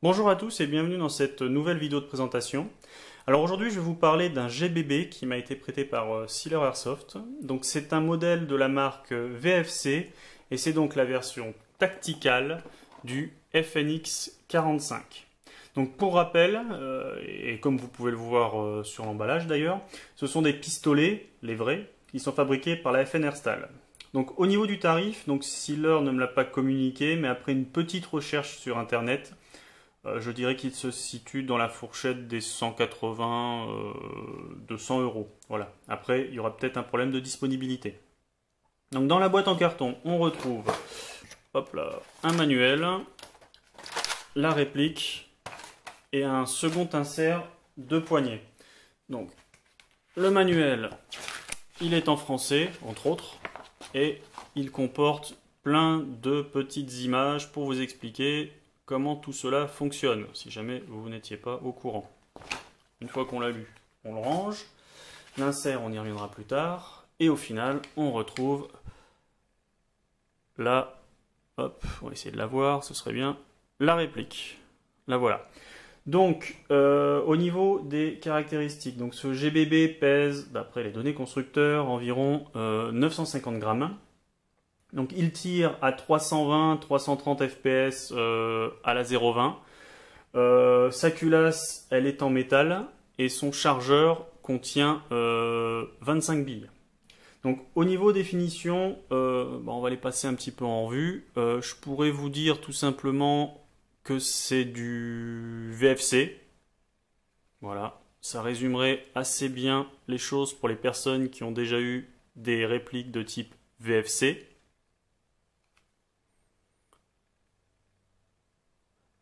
Bonjour à tous et bienvenue dans cette nouvelle vidéo de présentation. Alors aujourd'hui je vais vous parler d'un GBB qui m'a été prêté par Sealer Airsoft. Donc c'est un modèle de la marque VFC et c'est donc la version tacticale du FNX 45. Donc pour rappel, et comme vous pouvez le voir sur l'emballage d'ailleurs, ce sont des pistolets, les vrais, qui sont fabriqués par la FN Airstyle. Donc au niveau du tarif, donc Sealer ne me l'a pas communiqué, mais après une petite recherche sur internet, je dirais qu'il se situe dans la fourchette des 180, 200 euros. Voilà. Après, il y aura peut-être un problème de disponibilité. Donc dans la boîte en carton, on retrouve hop là, un manuel, la réplique et un second insert de poignée. Donc le manuel, il est en français, entre autres, et il comporte plein de petites images pour vous expliquer comment tout cela fonctionne, si jamais vous n'étiez pas au courant. Une fois qu'on l'a lu, on le range. L'insert, on y reviendra plus tard. Et au final, on retrouve la... Hop, on va essayer de la voir, ce serait bien. La réplique. La voilà. Donc, au niveau des caractéristiques, donc ce GBB pèse, d'après les données constructeurs, environ 950 grammes. Donc il tire à 320-330 fps à la 0,20. Sa culasse, elle est en métal et son chargeur contient 25 billes. Donc au niveau définition, on va les passer un petit peu en revue. Je pourrais vous dire tout simplement que c'est du VFC. Voilà, ça résumerait assez bien les choses pour les personnes qui ont déjà eu des répliques de type VFC.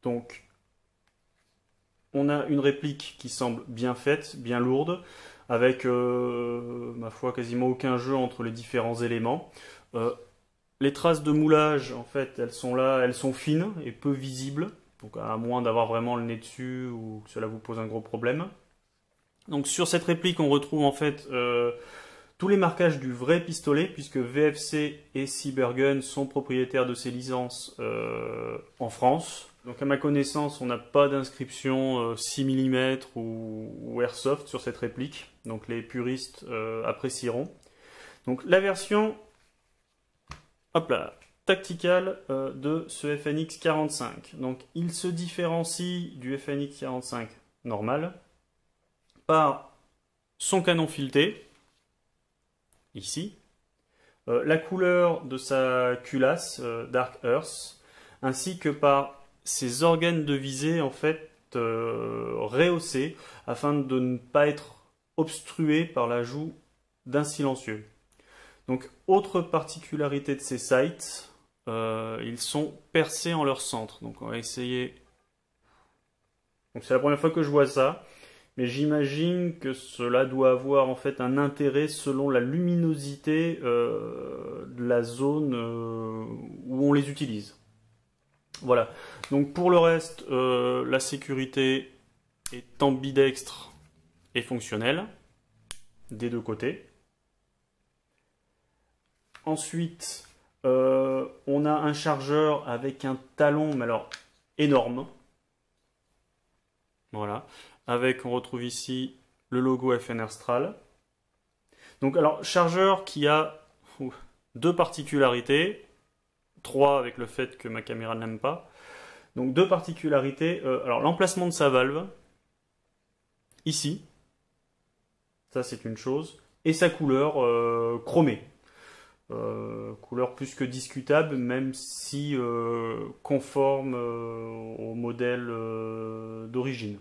Donc, on a une réplique qui semble bien faite, bien lourde, avec, ma foi, quasiment aucun jeu entre les différents éléments. Les traces de moulage, en fait, elles sont là, elles sont fines et peu visibles, donc à moins d'avoir vraiment le nez dessus ou que cela vous pose un gros problème. Donc sur cette réplique, on retrouve en fait tous les marquages du vrai pistolet, puisque VFC et Cybergun sont propriétaires de ces licences en France. Donc à ma connaissance, on n'a pas d'inscription 6 mm ou Airsoft sur cette réplique. Donc les puristes apprécieront. Donc la version hop là, tacticale de ce FNX 45. Donc il se différencie du FNX 45 normal par son canon fileté, ici, la couleur de sa culasse Dark Earth, ainsi que par ses organes de visée en fait rehaussés afin de ne pas être obstrué par l'ajout d'un silencieux. Donc autre particularité de ces sights, ils sont percés en leur centre. Donc on va essayer. Donc c'est la première fois que je vois ça. Mais j'imagine que cela doit avoir en fait un intérêt selon la luminosité de la zone où on les utilise. Voilà. Donc pour le reste, la sécurité est ambidextre et fonctionnelle des deux côtés. Ensuite, on a un chargeur avec un talon, mais alors énorme. Voilà. Avec, on retrouve ici le logo FN Airstyle. Donc, alors, chargeur qui a deux particularités. Trois avec le fait que ma caméra ne l'aime pas. Donc, deux particularités. Alors, l'emplacement de sa valve. Ici. Ça, c'est une chose. Et sa couleur chromée. Couleur plus que discutable, même si conforme au modèle d'origine.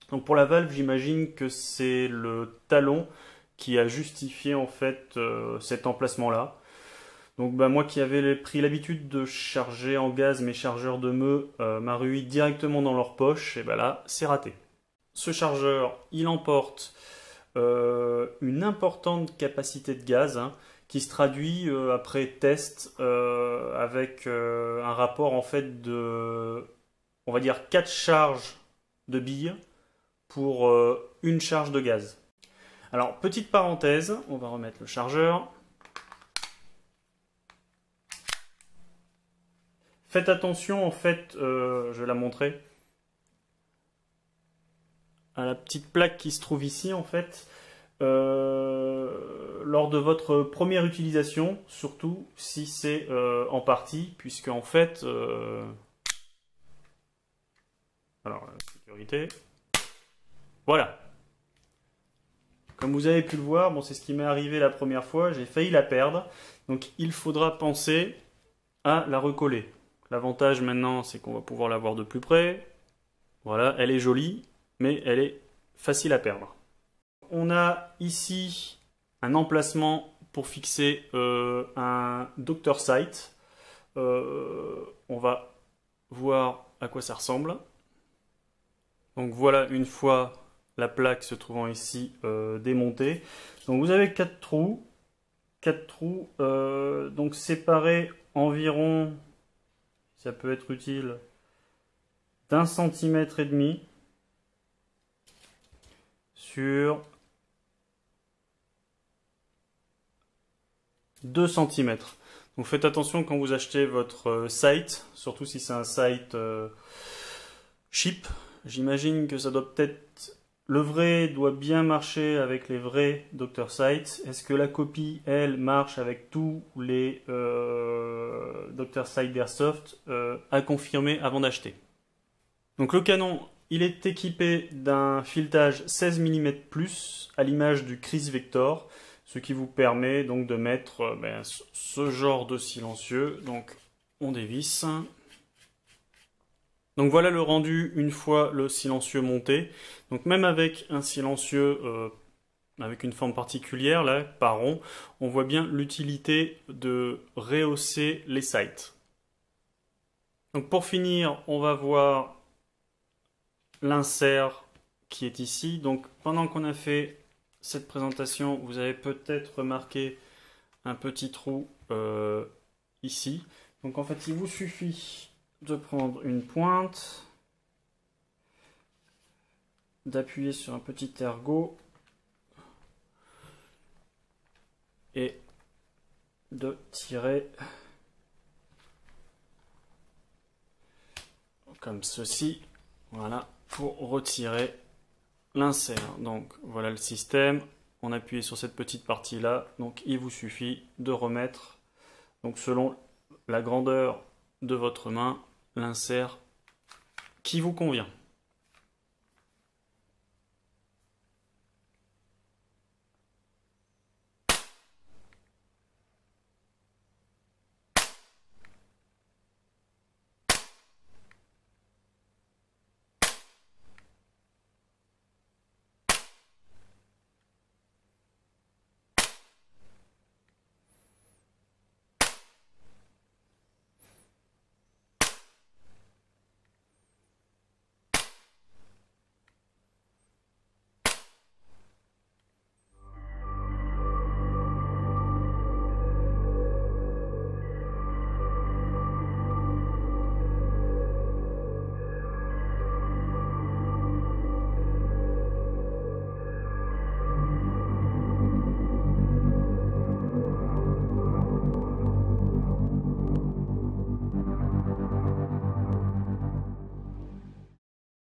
Donc pour la valve, j'imagine que c'est le talon qui a justifié en fait cet emplacement-là. Donc moi qui avais pris l'habitude de charger en gaz mes chargeurs de Marui directement dans leur poche, et ben là c'est raté. Ce chargeur, il emporte une importante capacité de gaz qui se traduit après test avec un rapport en fait de, on va dire 4 charges de billes pour une charge de gaz. Alors, petite parenthèse, on va remettre le chargeur. Faites attention, en fait, je vais la montrer, à la petite plaque qui se trouve ici en fait. Lors de votre première utilisation, surtout si c'est en partie, puisque en fait, alors la sécurité, voilà. Comme vous avez pu le voir, bon, c'est ce qui m'est arrivé la première fois, j'ai failli la perdre, donc il faudra penser à la recoller. L'avantage maintenant, c'est qu'on va pouvoir la voir de plus près. Voilà, elle est jolie, mais elle est facile à perdre. On a ici un emplacement pour fixer un Doctor Sight. On va voir à quoi ça ressemble. Donc voilà, une fois la plaque se trouvant ici démontée. Donc vous avez 4 trous. 4 trous, donc séparés environ, ça peut être utile, d'1,5 cm sur 2 cm. Donc faites attention quand vous achetez votre sight, surtout si c'est un sight cheap. J'imagine que ça doit peut-être... Le vrai doit bien marcher avec les vrais Dr. Sight. Est-ce que la copie, elle, marche avec tous les Dr. Sight d'Airsoft à confirmer avant d'acheter. Donc le canon, il est équipé d'un filetage 16 mm+, à l'image du Chris Vector, ce qui vous permet donc de mettre ce genre de silencieux. Donc on dévisse. Donc voilà le rendu une fois le silencieux monté. Donc même avec un silencieux avec une forme particulière, là, par rond, on voit bien l'utilité de rehausser les sights. Donc pour finir, on va voir l'insert qui est ici. Donc pendant qu'on a fait cette présentation, vous avez peut-être remarqué un petit trou ici. Donc en fait, il vous suffit de prendre une pointe, d'appuyer sur un petit ergot et de tirer comme ceci, voilà, pour retirer l'insert. Donc voilà le système, on appuie sur cette petite partie là, donc il vous suffit de remettre, donc selon la grandeur de votre main, l'insert qui vous convient.